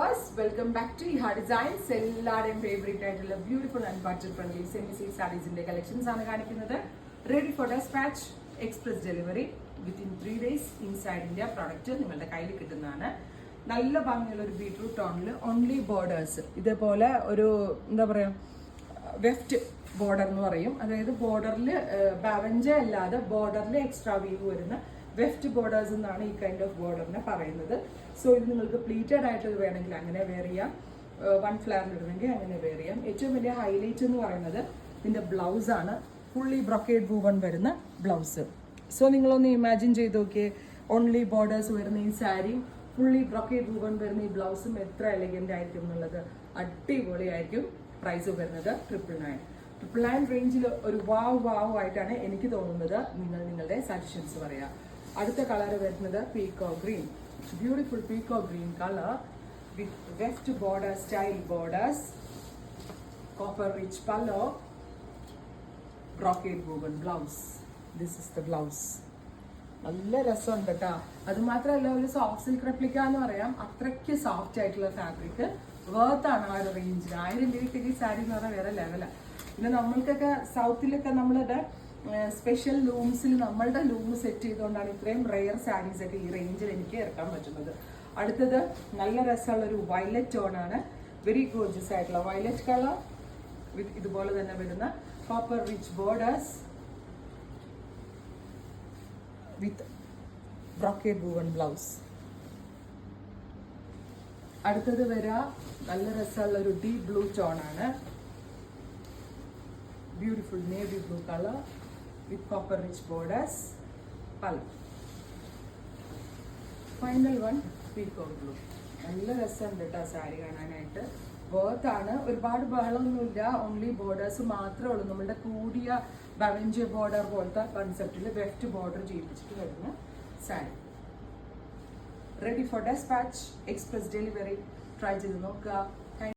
viewers, welcome back to Iha Designs. എല്ലാവരുടെയും favourite ആയിട്ടുള്ള beautiful and budget friendly semi silk സാരീസിന്റെ collections ആണ് കാണിക്കുന്നത്. Ready for despatch, express delivery within 3 days inside India product നിങ്ങളുടെ കയ്യിൽ കിട്ടുന്നതാണ്. നല്ല ഭംഗിയുള്ള ഒരു ബീട്രൂട്ട് ടോണിൽ ഓൺലി ബോർഡേഴ്സ്, ഇതേപോലെ ഒരു എന്താ പറയാ വെഫ്റ്റ് ബോർഡർ എന്ന് പറയും. അതായത് ബോർഡറിൽ ബാവഞ്ച അല്ലാതെ ബോർഡറിൽ എക്സ്ട്രാ വീവ് വരുന്ന വെഫ്റ്റ് ബോർഡേഴ്സ് എന്നാണ് ഈ കൈൻഡ് ഓഫ് ബോർഡറിനെ പറയുന്നത്. സോ ഇത് നിങ്ങൾക്ക് പ്ലീറ്റഡ് ആയിട്ട് വേണമെങ്കിൽ അങ്ങനെ വെയർ ചെയ്യാം, വൺ ഫ്ലയറിൽ ഇടുന്നെങ്കിൽ അങ്ങനെ വെയർ ചെയ്യാം. ഏറ്റവും വലിയ ഹൈലൈറ്റ് എന്ന് പറയുന്നത് ഇതിന്റെ ബ്ലൗസ് ആണ്. ഫുള്ളി ബ്രൊക്കേഡ് വൂവൺ വരുന്ന ബ്ലൗസ്. സോ നിങ്ങളൊന്ന് ഇമാജിൻ ചെയ്ത് നോക്കിയേ, ഓൺലി ബോർഡേഴ്സ് വരുന്ന ഈ സാരിയും ഫുള്ളി ബ്രൊക്കേഡ് വൂവൺ വരുന്ന ഈ ബ്ലൗസും എത്ര എലഗന്റ് ആയിരിക്കും എന്നുള്ളത്. അടിപൊളിയായിരിക്കും. പ്രൈസ് വരുന്നത് 999 റേഞ്ചിൽ ഒരു വാവ് ആയിട്ടാണ് എനിക്ക് തോന്നുന്നത്. നിങ്ങളുടെ സജഷൻസ് പറയാം. അടുത്ത കളർ വരുന്നത് peacock green, beautiful peacock green colour with west border style borders, copper rich pallu, brocade woven blouse. This is the blouse. നല്ല രസമുണ്ട് കേട്ടോ. അത് മാത്രമല്ല, ഒരു സോഫ്റ്റ് സിൽക്ക് റെപ്ലിക്ക എന്ന് പറയാം. അത്രയ്ക്ക് സോഫ്റ്റ് ആയിട്ടുള്ള ഫാബ്രിക് വേർത്താണ് ആ ഒരു റേഞ്ചിന്. 1000 രൂപയ്ക്ക് സാരി എന്ന് പറഞ്ഞാൽ വേറെ ലെവലാണ്. പിന്നെ നമ്മൾക്കൊക്കെ സൗത്തിലൊക്കെ നമ്മളുടെ സ്പെഷ്യൽ ലൂംസിൽ നമ്മളുടെ ലൂം സെറ്റ് ചെയ്തുകൊണ്ടാണ് ഇത്രയും റെയർ സാരീസ് ഒക്കെ ഈ റേഞ്ചിൽ എനിക്ക് ഇറക്കാൻ പറ്റുന്നത്. അടുത്തത് നല്ല രസമുള്ള ഒരു വയലറ്റ് ടോണാണ്. വെരി ഗോർജിയസ് ആയിട്ടുള്ള വയലറ്റ് കളർ വിത്ത് ഇതുപോലെ തന്നെ വരുന്ന copper rich borders with brocade woven blouse. അടുത്തത് വരാ നല്ല രസമുള്ള ഒരു ഡീപ് ബ്ലൂ ടോണാണ്. Beautiful navy blue colour with copper rich borders, പല. Final one peacock blue. നല്ല രസമുണ്ട് കേട്ടോ സാരി കാണാനായിട്ട്. വേർത്താണ്. ഒരുപാട് ബഹളമൊന്നുമില്ല. ഓൺലി ബോർഡേഴ്സ് മാത്രമേ ഉള്ളൂ. നമ്മളുടെ കൂടിയ ബവഞ്ച് ബോർഡർ പോലത്തെ കൺസെപ്റ്റിൽ വെഫ്റ്റ് ബോർഡർ ചെയ്യിപ്പിച്ചിട്ട് വരുന്ന sari. Ready for despatch, express delivery. Try ചെയ്ത് നോക്കുക.